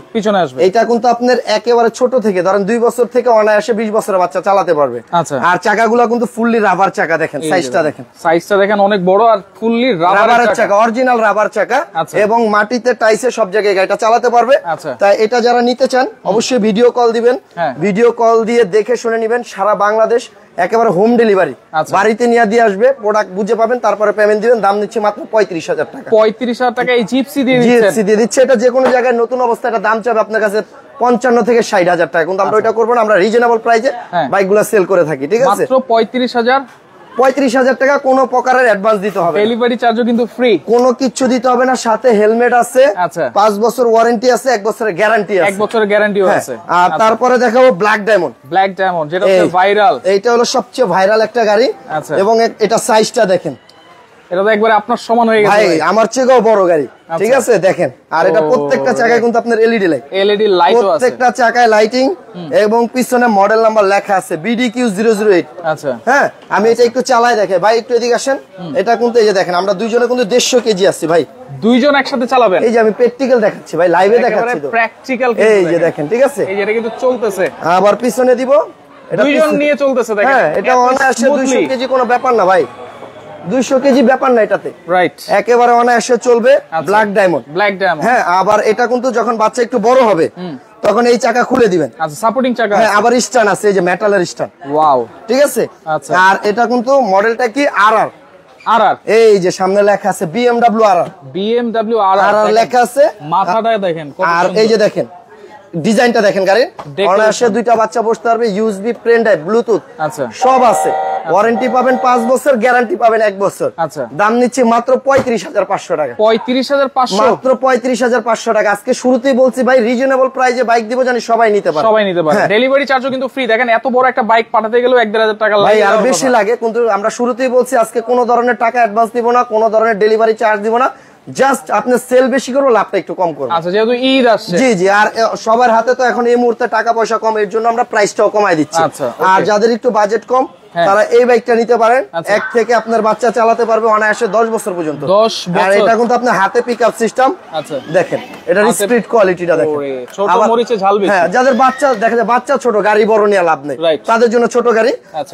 এটা কিন্তু আপনার একেবারে ছোট থেকে ধরেন 2 বছর থেকে অনায়াসে 20 বছরের বাচ্চা চালাতে পারবে। আচ্ছা। আর চাকাগুলো কিন্তু ফুললি রাবার চাকা, দেখেন সাইজটা দেখেন, অনেক বড়। আর ফুললি রাবারের চাকা, অরিজিনাল রাবার চাকা, এবং মাটিতে টাইসে সব জায়গায় গাড়িটা চালাতে পারবে। তাই এটা যারা নিতে চান অবশ্যই ভিডিও কল দিবেন। ভিডিও কল দিয়ে দেখে শুনে নিবেন। সারা বাংলাদেশ একেবারে হোম ডেলিভারি, বাড়িতে নিয়ে দিয়ে আসবে। প্রোডাক্ট বুঝে পাবেন, তারপরে পেমেন্ট দিবেন। দাম নিচ্ছে মাত্র 35000 টাকা। 35000 টাকা এই জিপসি দিয়ে দিচ্ছে। এটা যে কোনো জায়গায় নতুন অবস্থা, এটা দাম চাবে আপনার কাছে 55 থেকে 60000 টাকা। কিন্তু আমরা ওইটা করবো না, আমরা রিজনেবল প্রাইসে বাইকগুলো সেল করে থাকি। ঠিক আছে, মাত্র 35000 35,000 টাকা, কোনো প্রকারের অ্যাডভান্স দিতে হবে, ডেলিভারি চার্জও কিন্তু ফ্রি, কোনো কিছু দিতে হবে না, সাথে হেলমেট আছে, 5 বছর ওয়ারেন্টি আছে, 1 বছরের গ্যারান্টি আছে, 1 বছরের গ্যারান্টিও আছে। আর তারপরে দেখাবো ব্ল্যাক ডায়মন্ড, যেটা হচ্ছে ভাইরাল, এইটা হলো সবচেয়ে ভাইরাল একটা গাড়ি। এবং এটা সাইজটা দেখেন, এটা তো একবারে আপনার সমান হয়ে গেছে ভাই, আমার চেয়েও বড় গাড়ি, ঠিক আছে দেখেন। আর এটা প্রত্যেকটা চাকায় কিন্তু আপনার এলইডি লাইট, প্রত্যেকটা চাকায় লাইটিং, এবং পিছনে মডেল নাম্বার লেখা আছে BDQ008। আচ্ছা, হ্যাঁ, আমি এটা একটু চালাই দেখে, ভাই একটু এদিকে আসেন। এটা কিন্তু এই যে দেখেন, আমরা দুইজনে কিন্তু 150 কেজি আসছি ভাই, দুইজন একসাথে চালাবেন। এই যে আমি প্র্যাকটিক্যাল দেখাচ্ছি ভাই, লাইভে দেখাচ্ছি তো, প্র্যাকটিক্যাল, এই যে দেখেন, ঠিক আছে, এই যে এটা কিন্তু চলতেছে, আবার পিছনে দিব, এটা দুইজন নিয়ে চলতেছে দেখেন। হ্যাঁ, এটা অনায়াসে 200 কেজি কোনো ব্যাপার না ভাই, 200 কেজি ব্যাপার না এটাতে, রাইট, একেবারে অনায়াসে চলবে। ব্ল্যাক ডায়মন্ড, হ্যাঁ, আবার এটা কিন্তু যখন বাচ্চা একটু বড় হবে তখন এই চাকা খুলে দিবেন। আচ্ছা, সাপোর্টিং চাকা, হ্যাঁ, আবার স্ট্যান্ড আছে, এই যে মেটালের স্ট্যান্ড, ওয়াও, ঠিক আছে। আচ্ছা, আর এটা কিন্তু মডেলটা কি আরআর, এই যে সামনে লেখা আছে BMW আরআর লেখা আছে, মাথাটা দেখেন, আর এই যে দেখেন ডিজাইনটা দেখেন, গাড়ির অনায়াসে দুইটা বাচ্চা বসতে পারবে, ইউএসবি, পেন ড্রাইভ, ব্লুটুথ, আচ্ছা, সব আছে। ওয়ারেন্টি পাবেন 5 বছর, গ্যারান্টি পাবেন 1 বছর। আচ্ছা, দাম নিচ্ছে মাত্র 35,500 টাকা, 35,500, মাত্র 35,500 টাকা। আজকে শুরুতেই বলছি ভাই, রিজনেবল প্রাইসে বাইক দিব, জানি সবাই নিতে পারে, ডেলিভারি চার্জও কিন্তু ফ্রি। দেখেন, এত বড় একটা বাইক পাঠাতে গেলেও 1,500 টাকা লাগে, ভাই আর বেশি লাগে, কিন্তু আমরা শুরুতেই বলছি আজকে কোনো ধরনের টাকা অ্যাডভান্স দিব না, কোনো ধরনের ডেলিভারি চার্জ দিব না, জাস্ট আপনি সেল বেশি করো, লাভটা একটু কম করো। আচ্ছা, যেহেতু ঈদ আসছে, জি জি, আর সবার হাতে তো এখন এই মুহূর্তে টাকা পয়সা কম, এর জন্য আমরা প্রাইসটাও কমাই দিচ্ছি। আর যাদের একটু বাজেট কম তারা এই বাইকটা নিতে পারেন, এক থেকে আপনার বাচ্চা চালাতে পারবে অনায়াসে 10 বছর পর্যন্ত। আর এটা কিন্তু আপনার হাতে পিকআপ সিস্টেম, দেখেন এটার স্পিড কোয়ালিটিটা দেখেন, ছোট মরিচে ঝাল বেশি। হ্যাঁ, যাদের বাচ্চা দেখা যায় বাচ্চা ছোট, গাড়ি বড় নিয়ে লাভ নেই, তাদের জন্য ছোট গাড়ি।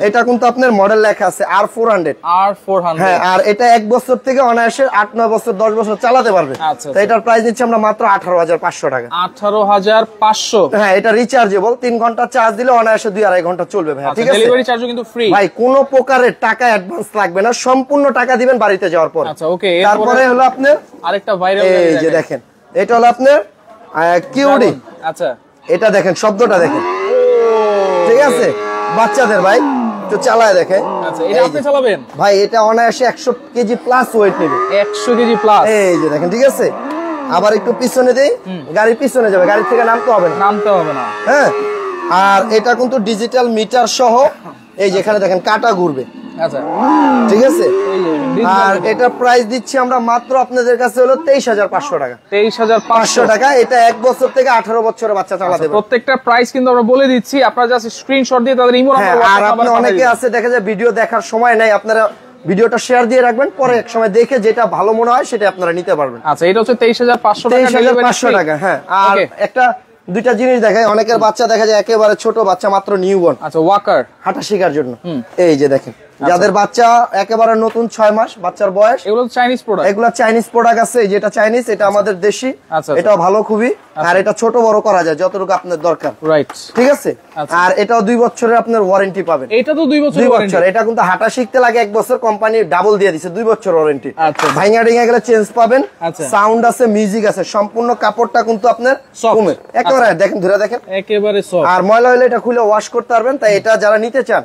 এটা কিন্তু আপনার মডেল লেখা আছে R400, হ্যাঁ, আর এটা 1 বছর থেকে অনায়াসে 8-9 বছর 10 বছর চালাতে পারবে। তো এটার প্রাইস নিচ্ছে আমরা মাত্র 18,500 টাকা, 18,500। হ্যাঁ, এটা রিচার্জেবল, 3 ঘন্টা চার্জ দিলে অনায়াসে 2-2.5 ঘন্টা চলবে ভাই, ঠিক আছে। ডেলিভারি চার্জও কিন্তু ফ্রি ভাই, কোনো প্রকারের টাকা অ্যাডভান্স লাগবে না, সম্পূর্ণ টাকা দিবেন বাড়িতে যাওয়ার পর। আচ্ছা, ওকে। তারপরে হলো আপনার আরেকটা ভাইরাল, এই যে দেখেন, এটা হলো আপনার কিউডি। আচ্ছা, এটা দেখেন, শব্দটা দেখেন, ঠিক আছে, বাচ্চাদের ভাই একটু চালায় দেখেন। আচ্ছা, এটা আপনি চালাবেন ভাই, এটা অনায়াসে 100 কেজি প্লাস ওয়েট নেবে, 100 কেজি প্লাস, এই যে দেখেন, ঠিক আছে। আবার একটু পিছনে দেই, গাড়ি পিছনে যাবে, গাড়ি থেকে নামতে হবে না, হ্যাঁ। আর এটা কিন্তু ডিজিটাল মিটার সহ, এই যেখানে দেখেন কাটা ঘুরবে, আচ্ছা, ঠিক আছে। আর এটা প্রাইস দিচ্ছি আমরা মাত্র আপনাদের কাছে হলো 23,500 টাকা, 23,500 টাকা। এটা 1 বছর থেকে 18 বছরের বাচ্চা চালাতে পারবে। প্রত্যেকটা প্রাইস কিন্তু আমরা বলে দিচ্ছি, আপনারা জাস্ট স্ক্রিনশট দিয়ে তাদের ইমো নাম্বার, আর আপনি অনেকে আছে দেখা যায় ভিডিও দেখার সময় নাই, আপনারা ভিডিওটা শেয়ার দিয়ে রাখবেন, পরে এক সময় দেখে যেটা ভালো মনে হয় সেটা আপনারা নিতে পারবেন। আচ্ছা, এটা হচ্ছে 23,500 টাকা, 23,500 টাকা, হ্যাঁ। আর একটা দুইটা জিনিস দেখায়, অনেকের বাচ্চা দেখা যায় একেবারে ছোট বাচ্চা, মাত্র নিউবর্ন, আচ্ছা, ওয়াকার, হাঁটা শেখার জন্য, এই যে দেখেন, যাদের বাচ্চা একেবারে নতুন 6 মাস বাচ্চার বয়স, এগুলো চাইনিজ প্রোডাক্ট, এগুলো চাইনিজ প্রোডাক্ট আছে, যেটা চাইনিজ, এটা আমাদের দেশি, এটাও ভালো খুবই। আর এটা ছোট বড় করা যায় যতটুকু আপনার দরকার, রাইট, ঠিক আছে। আর এটাও 2 বছরের আপনার ওয়ারেন্টি পাবেন, এটা তো 2 বছর, এটা কিন্তু হাঁটা শিখতে লাগে 1 বছর, কোম্পানি ডাবল দিয়ে দিছে 2 বছর ওয়ারেন্টি। ভাঙা ডিঙা গেলে চেঞ্জ পাবেন, সাউন্ড আছে, মিউজিক আছে, সম্পূর্ণ কাপড়টা কিন্তু আপনার কমে একেবারে দেখেন, ধরে দেখেন, একেবারে সফট। আর ময়লা হলে এটা খুলে ওয়াশ করতে পারবেন। তাই এটা যারা নিতে চান,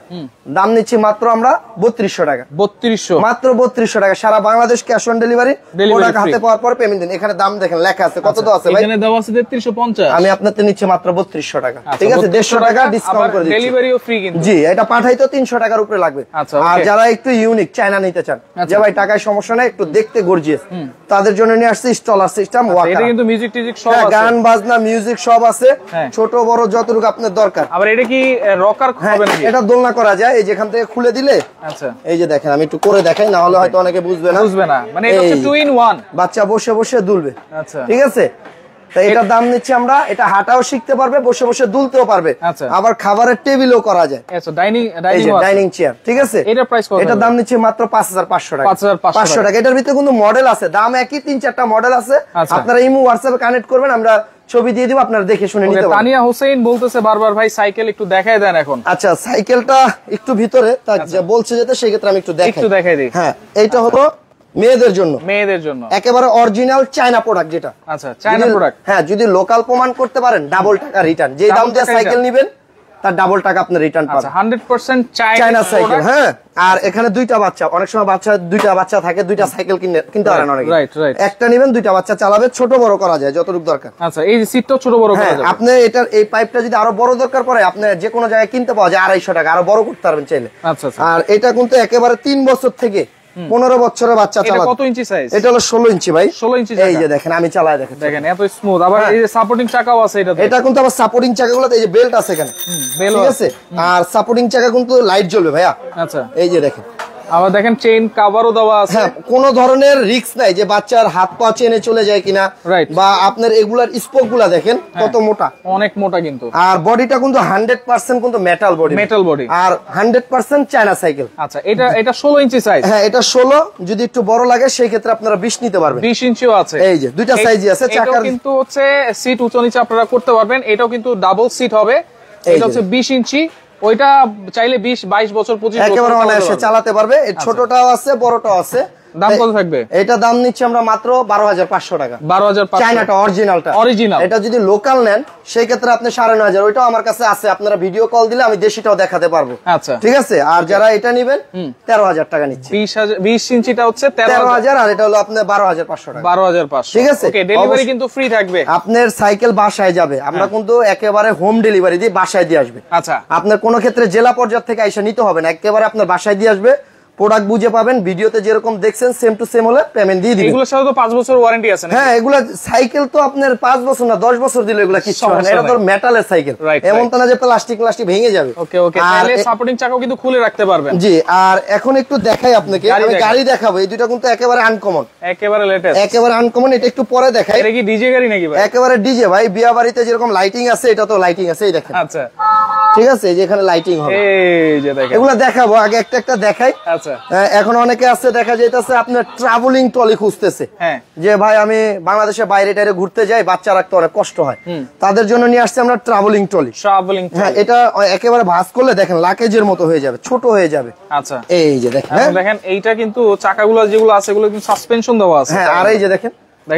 দাম নিচ্ছি মাত্র আমরা 3200 টাকা, 3200, মাত্র 3200 টাকা। সারা Bangladesh cash on delivery, product হাতে পাওয়ার পর পেমেন্ট দিন। এখানে দাম দেখেন লেখা আছে, কত তো আছে ভাই, এখানে দেওয়া আছে 3350, আমি আপনাদের নিচ্ছি মাত্র 3200 টাকা, ঠিক আছে। 150 টাকা ডিসকাউন্ট করে দিচ্ছি, ডেলিভারিও ফ্রি কিন্তু। জি, এটা পাঠাইতো 300 টাকার উপরে লাগবে। আর যারা একটু ইউনিক চায়না নিতে চান, যে ভাই টাকায় সমস্যা নাই, একটু দেখতে গর্জিয়াস, তাদের জন্য নিয়ে আসছে স্টলার সিস্টেম ওয়াকার। এটা কিন্তু মিউজিক টিজিক সব আছে, গান বাজনা মিউজিক সব আছে, ছোট বড় যতটুকু আপনার দরকার। আবার এটা কি রকার হবে নাকি? এটা দোলনা করা যায়, এই যেখান থেকে খুলে দিলে, আচ্ছা, এই যে দেখেন, আমি একটু করে দেখাই, না হলে হয়তো অনেকে বুঝবে না, মানে এটা হচ্ছে 2 in 1, বাচ্চা বসে বসে দুলবে, আচ্ছা, ঠিক আছে। তাই এটার দাম নিচ্ছি আমরা, এটা হাঁটাও শিখতে পারবে, বসে বসে দুলতেও পারবে, আবার খাবারের টেবিলও করা যায়, আচ্ছা, ডাইনিং চেয়ার, ঠিক আছে। এটার প্রাইস কত? এটার দাম নিচ্ছি মাত্র 5500 টাকা, 5500 টাকা। এটার ভিতরে কিন্তু মডেল আছে, দাম একই, 3-4টা মডেল আছে। আপনারা ইমো হোয়াটসঅ্যাপে কানেক্ট করবেন, আমরা ছবি দিয়ে দিব, আপনারা দেখে শুনে নিতে পারবেন। তানিয়া হোসেন বলতেছে বারবার, ভাই সাইকেল একটু দেখায় দেন এখন। আচ্ছা, সাইকেলটা একটু ভিতরে বলছে যেতে, সেই ক্ষেত্রে আমি একটু দেখাই দিই। হ্যাঁ, এইটা হলো মেয়েদের জন্য একেবারে অরিজিনাল চায়না প্রোডাক্ট, যেটা, আচ্ছা, চায়না প্রোডাক্ট। হ্যাঁ, যদি লোকাল প্রমাণ করতে পারেন, ডাবল টাকা রিটার্ন। যে দাম দিয়ে সাইকেল নেবেন তার ডাবল টাকা আপনি রিটার্ন পাবেন। 100% চায়না সাইকেল। হ্যাঁ, আর এখানে দুইটা বাচ্চা, অনেক সময় দুইটা বাচ্চা থাকে, দুইটা সাইকেল কিনতে পারেন অনেকে। একটা নেবেন, দুইটা বাচ্চা চালাবে, ছোট বড় করা যায় যতটুকু দরকার। আচ্ছা, এই সিটটাও ছোট বড় করা যাবে। আপনি এটার এই পাইপটা যদি আরো বড় দরকার পড়ে, আপনি যে কোনো জায়গায় কিনতে পাওয়া যায় 250 টাকা, আরো বড় করতে পারবেন চাইলে। আচ্ছা। আর এটা কিন্তু একেবারে 3 বছর থেকে 15 বছরের বাচ্চা চালাবে। কত ইঞ্চি সাইজ? এটা হলো 16 ইঞ্চি ভাই। 16 ইঞ্চি। এই যে দেখেন, আমি চালায় দেখেন, এত স্মুথ। আবার এই যে সাপোর্টিং চাকাও আছে এটাতে। এটা কিন্তু আবার সাপোর্টিং চাকাগুলোতে এই যে বেল্ট আছে এখানে, ঠিক আছে। আর সাপোর্টিং চাকা কিন্তু লাইট জ্বলবে ভাইয়া। আচ্ছা, এই যে দেখেন, আবার দেখেন চেইন কভারও দেওয়া আছে। হ্যাঁ, কোনো ধরনের রিস্ক নাই যে বাচ্চার হাত পা চেনে চলে যায় কিনা, বা আপনার এগুলার স্পোক গুলা দেখেন কত মোটা, অনেক মোটা কিন্তু। আর বডিটা কিন্তু 100% কিন্তু মেটাল বডি, আর 100% চায়না সাইকেল। আচ্ছা, এটা 16 ইঞ্চি সাইজ। হ্যাঁ, এটা 16, যদি একটু বড় লাগে সেই ক্ষেত্রে আপনারা 20 নিতে পারবেন। 20 ইঞ্চিও আছে। এই যে দুইটা সাইজই আছে। চাকার কিন্তু হচ্ছে সিট উঁচু নিচে আপনারা করতে পারবেন। এটাও কিন্তু ডাবল সিট হবে। এটা হচ্ছে 20 ইঞ্চি, ওইটা চাইলে 20, 22 বছর, 25 বছর একেবারে অনায়াসে চালাতে পারবে। ছোটটাও আছে, বড়টাও আছে। দাম কত থাকবে? এটা দাম নিচ্ছি আমরা মাত্র 12,500 টাকা। 12,500 চায়নাটা অরিজিনালটা। এটা যদি লোকাল নেন সেই ক্ষেত্রে আপনি 9,500। ওইটাও আমার কাছে আছে, আপনারা ভিডিও কল দিলে আমি দেশিটাও দেখাতে পারবো। আচ্ছা, ঠিক আছে। আর যারা এটা নেবেন 13,000 টাকা নিচ্ছে। 20 ইঞ্চিটা হচ্ছে 13,000, আর এটা হলো আপনার 12,500 টাকা। 12,500, ঠিক আছে। ওকে, ডেলিভারি কিন্তু ফ্রি থাকবে। আপনার সাইকেল বাসায় যাবে, আমরা কিন্তু একেবারে হোম ডেলিভারি দিয়ে বাসায় দিয়ে আসবে। আচ্ছা, আপনার কোনো ক্ষেত্রে জেলা পর্যায় থেকে আইসা নিতে হবে না, একেবারে আপনার বাসায় দিয়ে আসবে। প্রোডাক্ট বুঝে পাবেন, ভিডিওতে যেরকম দেখছেন সেম টু সেম হলে পেমেন্ট দিয়ে দিবেন। এগুলোর সাথে তো 5 বছর ওয়ারেন্টি আছে না? হ্যাঁ, এগুলা সাইকেল তো আপনার 5 বছর না 10 বছর দিলে এগুলা কিছু হয় না। এটা তো মেটালের সাইকেল, এমন তো না যে প্লাস্টিক ভেঙে যাবে। ওকে, তাহলে সাপোর্টিং চাকাও কিন্তু খুলে রাখতে পারবেন। জি, আর এখন একটু দেখাই আপনাকে, আমি গাড়ি দেখাবো। এই দুটো কিন্তু একেবারে আনকমন, একেবারে লেটেস্ট, একেবারে আনকমন। এটা একটু পরে দেখাই। এটা কি ডিজে গাড়ি নাকি ভাই? একেবারে ডিজে ভাই। বিয়া বাড়িতে যেরকম লাইটিং আছে, এটা তো লাইটিং আছে, এই দেখেন। আচ্ছা, ঠিক আছে, যে এখানে লাইটিং হবে, এই যে দেখেন, এগুলা দেখাবো। আগে একটা দেখাই। আচ্ছা, এখন অনেকে আছে দেখা যাইতেছে আপনার ট্রাভেলিং ট্রলি খুঁজতেছে, যে ভাই আমি বাংলাদেশে বাইরে টাইরে ঘুরতে যাই, বাচ্চা রাখতে অনেক কষ্ট হয়, তাদের জন্য নিয়ে আসছে আমরা ট্রাভেলিং ট্রলি। হ্যাঁ, এটা একেবারে ভাঁজ করলে দেখেন লাকেজের মতো হয়ে যাবে, ছোট হয়ে যাবে। আচ্ছা, এই যে দেখেন, দেখেন এইটা কিন্তু চাকাগুলো যেগুলো আছে এগুলো কিন্তু সাসপেনশন দেওয়া আছে। হ্যাঁ, আর এই যে দেখেন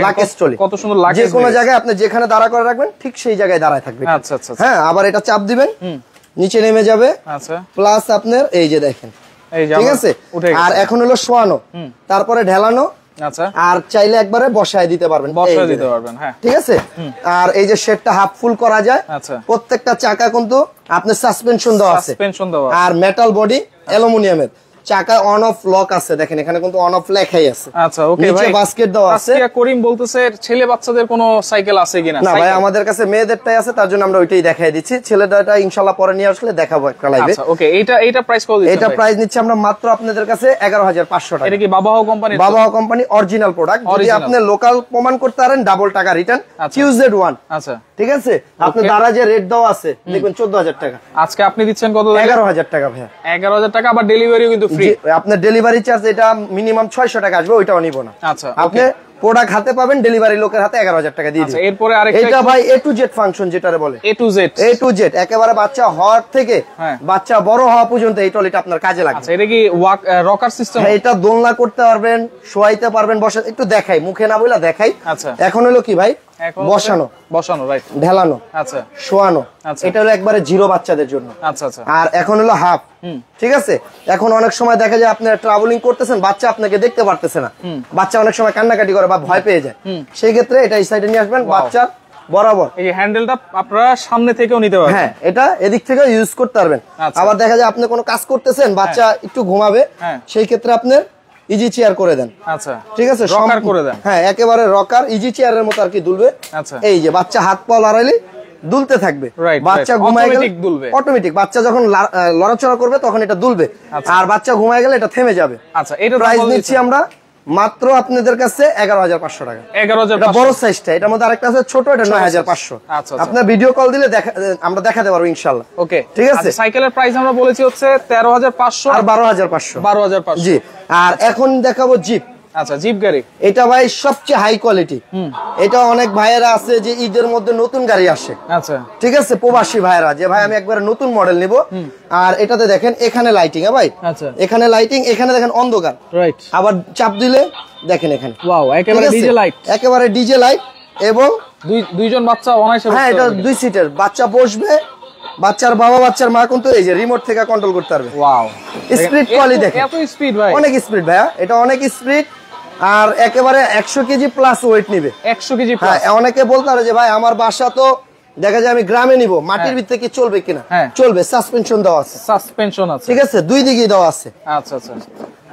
লাকেজ ট্রলি, কত সুন্দর লাকেজ। যে কোনো জায়গায় আপনি যেখানে দাঁড়া করে রাখবেন ঠিক সেই জায়গায় দাঁড়ায় থাকবে। আচ্ছা আচ্ছা। হ্যাঁ, আবার এটা চাপ দিবেন, নিচে নেমে যাবে। আচ্ছা, প্লাস আপনার এই যে দেখেন, ঠিক আছে। আর এখন হলো শোয়ানো, তারপরে ঢেলানো। আচ্ছা, আর চাইলে একবারে বসায় দিতে পারবেন, হ্যাঁ, ঠিক আছে। আর এই যে শেডটা হাফ ফুল করা যায়। আচ্ছা, প্রত্যেকটা চাকা কিন্তু আপনার সাসপেনশন দেওয়া আছে, আর মেটাল বডি, অ্যালুমিনিয়ামের। চাকা অন অফ লক আছে, দেখেন এখানে কিন্তু অন অফ লেখাই আছে। আচ্ছা, ওকে নিচে বাস্কেট দেওয়া আছে। করিম বলতেছে ছেলে বাচ্চাদের কোনো সাইকেল আছে কিনা? না ভাই, আমাদের কাছে মেয়েদেরটাই আছে, তার জন্য আমরা ওইটাই দেখাই দিচ্ছি। ছেলেটা ইনশাআল্লাহ পরে নিয়ে আসলে দেখাবো একটা লাইভে। আচ্ছা, ওকে, এটা প্রাইস কত দিচ্ছেন? এটা প্রাইস নিচ্ছি আমরা মাত্র আপনাদের কাছে 11,500 টাকা। এটা কি বাবাও কোম্পানি? বাবাও কোম্পানি অরিজিনাল প্রোডাক্ট। যদি আপনি লোকাল প্রমাণ করতে পারেন, ডাবল টাকা রিটার্ন। QZ1। আচ্ছা, ঠিক আছে। আপনি দ্বারা যে রেট দেওয়া আছে দেখবেন 14,000 টাকা। আজকে আপনি দিচ্ছেন কত? 11,000 টাকা ভাই। 11,000 টাকা, আবার ডেলিভারিও কিন্তু ফ্রি। আপনার ডেলিভারি চার্জ এটা মিনিমাম 600 টাকা আসবে, ওইটাও নিব না। আচ্ছা, আপনি প্রোডাক্ট হাতে পাবেন, ডেলিভারি লোকের হাতে 11,000 টাকা দিয়ে দিবেন। এরপরে আরেকটা, এটা ভাই A to Z ফাংশন যেটারে বলে, A to Z একেবারে বাচ্চা হওয়ার থেকে বাচ্চা বড় হওয়া পর্যন্ত এই ট্রলিটা আপনার কাজে লাগবে। আচ্ছা, এটা কি রকার সিস্টেম? এটা দোলনা করতে পারবেন, শোয়াইতে পারবেন, বসে একটু দেখাই, মুখে না বইলা দেখাই। আচ্ছা, এখন হলো কি ভাই, বসানো, রাইট, ঢেলানো, আচ্ছা, শোয়ানো। এটা হলো একবারে জিরো বাচ্চাদের জন্য। আচ্ছা আচ্ছা। আর এখন হলো হাফ। ঠিক আছে। এখন অনেক সময় দেখা যায় আপনি ট্রাভেলিং করতেছেন, বাচ্চা আপনাকে দেখতে পারতেছে না, বাচ্চা অনেক সময় কান্নাকাটি করে বা ভয় পেয়ে যায়, সেই ক্ষেত্রে এটা এই সাইডে নিয়ে আসবেন, বাচ্চার বরাবর এই হ্যান্ডেলটা আপনারা সামনে থেকেও নিতে পারবেন। হ্যাঁ, এটা এদিক থেকেও ইউজ করতে পারবেন। আবার দেখা যায় আপনি কোনো কাজ করতেছেন, বাচ্চা একটু ঘুমাবে, সেই ক্ষেত্রে আপনি ইজি চেয়ার করে দেন। আচ্ছা, ঠিক আছে, রকার করে দেন। হ্যাঁ, একেবারে রকার, ইজি চেয়ারের মতো আর কি দুলবে। আচ্ছা, এই যে বাচ্চা হাত পা লড়াইলে দুলতে থাকবে, বাচ্চা ঘুমায় গেলে অটোমেটিক, বাচ্চা যখন লড়াচড়া করবে তখন এটা দুলবে, আর বাচ্চা ঘুমায় গেলে এটা থেমে যাবে। আচ্ছা, এটা প্রাইস নিচ্ছি আমরা মাত্র আপনাদের কাছে 11,500 টাকা। 11,500 বড় সাইজটা, এটার মধ্যে আরেকটা আছে ছোট, এটা 9,500। আপনার ভিডিও কল দিলে আমরা দেখাতে পারবো ইনশাআল্লাহ। ওকে, ঠিক আছে। সাইকেলের প্রাইস আমরা বলেছি হচ্ছে 13,500 আর 12,500। জি। আর এখন দেখাবো জিপ। আচ্ছা, জিপ গাড়ি। এটা ভাই সবচেয়ে হাই কোয়ালিটি। এটা অনেক ভাইয়েরা আছে যে ঈদের মধ্যে নতুন গাড়ি আসে। আচ্ছা, ঠিক আছে, প্রবাসী ভাইয়েরা যে ভাই আমি একবার নতুন মডেল নিব। আর এটাতে দেখেন এখানে লাইটিং, ভাই এখানে লাইটিং, এখানে দেখেন অন্ধকার, রাইট। আবার চাপ দিলে দেখেন এখানে, ওয়াও, একেবারে ডিজে লাইট, একেবারে ডিজে লাইট। এবং দুইজন বাচ্চা অনায়াসে, হ্যাঁ, এটা 2 সিটের, বাচ্চা বসবে, বাচ্চার বাবা বাচ্চার মা কিন্তু এই যে রিমোট থেকে কন্ট্রোল করতে পারবে। ওয়াও, স্পিড কোয়ালিটি দেখেন, এত স্পিড ভাই, অনেক স্পিড ভাইয়া, এটা অনেক স্পিড। আর একেবারে 100 কেজি প্লাস ওয়েট নিবে, 100 কেজি প্লাস। অনেকে বলতে পারে যে ভাই আমার বাসা তো দেখা যায় আমি গ্রামে নিব, মাটির ভিতরে কি চলবে কিনা? চলবে, সাসপেনশন দেওয়া আছে, সাসপেনশন আছে, ঠিক আছে, দুই দিকেই দেওয়া আছে। আচ্ছা আচ্ছা,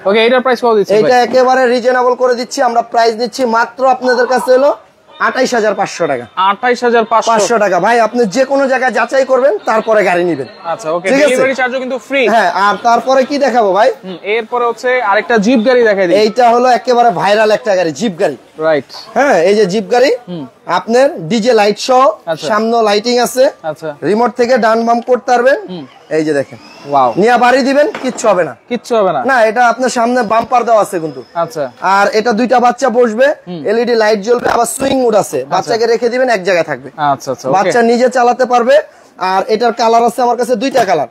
ওকে, এটার প্রাইস কত দিচ্ছেন? এটা একেবারে রিজনেবল করে দিচ্ছি আমরা, প্রাইস দিচ্ছি মাত্র আপনাদের কাছে হলো 28500 টাকা। 28500 টাকা ভাই, আপনি যে কোনো জায়গায় যাচাই করবেন তারপরে গাড়ি নেবেন। আচ্ছা, ওকে, ডেলিভারি চার্জও কিন্তু ফ্রি। হ্যাঁ, আর তারপরে কি দেখাবো ভাই? এরপরে হচ্ছে আরেকটা জিপ গাড়ি দেখাই দিই। এইটা হলো একেবারে ভাইরাল একটা গাড়ি, জিপ গাড়ি, রাইট। হ্যাঁ, এই যে জিপ গাড়ি, আপনার ডিজে লাইট সহ, সামনে লাইটিং আছে, আচ্ছা, রিমোট থেকে ডান বাম করতে পারবেন। এই যে দেখেন, ওয়াও, নিয়া বাড়ি দিবেন, কিচ্ছু হবে না, কিচ্ছু হবে না। না, এটা আপনার সামনে বাম্পার দেওয়া আছে কিন্তু। আচ্ছা, আর এটা দুইটা বাচ্চা বসবে, এলইডি লাইট জ্বলবে, আবার সুইং মোড আছে, বাচ্চাকে রেখে দিবেন এক জায়গায় থাকবে। আচ্ছা আচ্ছা, বাচ্চা নিজে চালাতে পারবে। আর এটার কালার আছে আমার কাছে দুইটা কালার,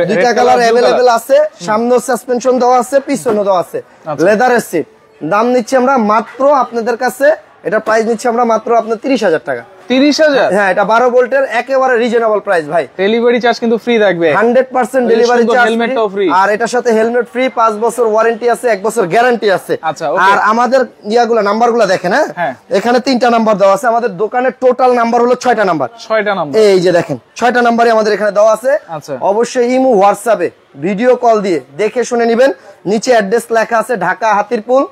দুইটা কালার अवेलेबल আছে, সামনে সাসপেনশন দেওয়া আছে, পিছনে দেওয়া আছে, লেদারের সিট। দাম নিচ্ছি আমরা মাত্র আপনাদের কাছে, এটা প্রাইস নিচ্ছি আমরা মাত্র আপনার 30000 টাকা। 30000? হ্যাঁ, এটা 12 ভোল্টের একেবারে রিজনেবল প্রাইস ভাই। ডেলিভারি চার্জ কিন্তু ফ্রি থাকবে, 100% ডেলিভারি চার্জ, হেলমেটও ফ্রি। আর এটার সাথে হেলমেট ফ্রি, 5 বছর ওয়ারেন্টি আছে, 1 বছর গ্যারান্টি আছে। আচ্ছা, ওকে। আর আমাদের ইয়াগুলো নাম্বারগুলো দেখেন, হ্যাঁ, এখানে 3টা নাম্বার দেওয়া আছে, আমাদের দোকানের টোটাল নাম্বার হলো 6টা নাম্বার। 6টা নাম্বার, এই যে দেখেন, 6টা নাম্বারই আমাদের এখানে দেওয়া আছে। আচ্ছা, অবশ্যই ইমো হোয়াটসঅ্যাপে ভিডিও কল দিয়ে দেখে শুনে নেবেন। নিচে অ্যাড্রেস লেখা আছে, ঢাকা হাতিরপুল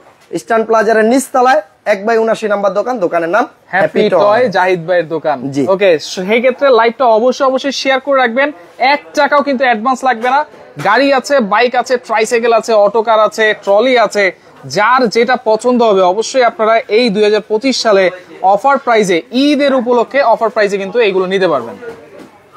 স্ট্যান্ড প্লাজারের নিচতলায় 1/79 নাম্বার দোকান, দোকানের নাম হ্যাপি টয়, জাহিদ ভাইয়ের দোকান। ওকে, সেই ক্ষেত্রে লাইভটা অবশ্যই শেয়ার করে রাখবেন, 1 টাকাও কিন্তু অ্যাডভান্স লাগবে না। গাড়ি আছে, বাইক আছে, ট্রাইসাইকেল আছে, অটোকার আছে, ট্রলি আছে, যার যেটা পছন্দ হবে অবশ্যই আপনারা এই 2025 সালে অফার প্রাইজে, ঈদের উপলক্ষে অফার প্রাইজে কিন্তু এইগুলো নিতে পারবেন।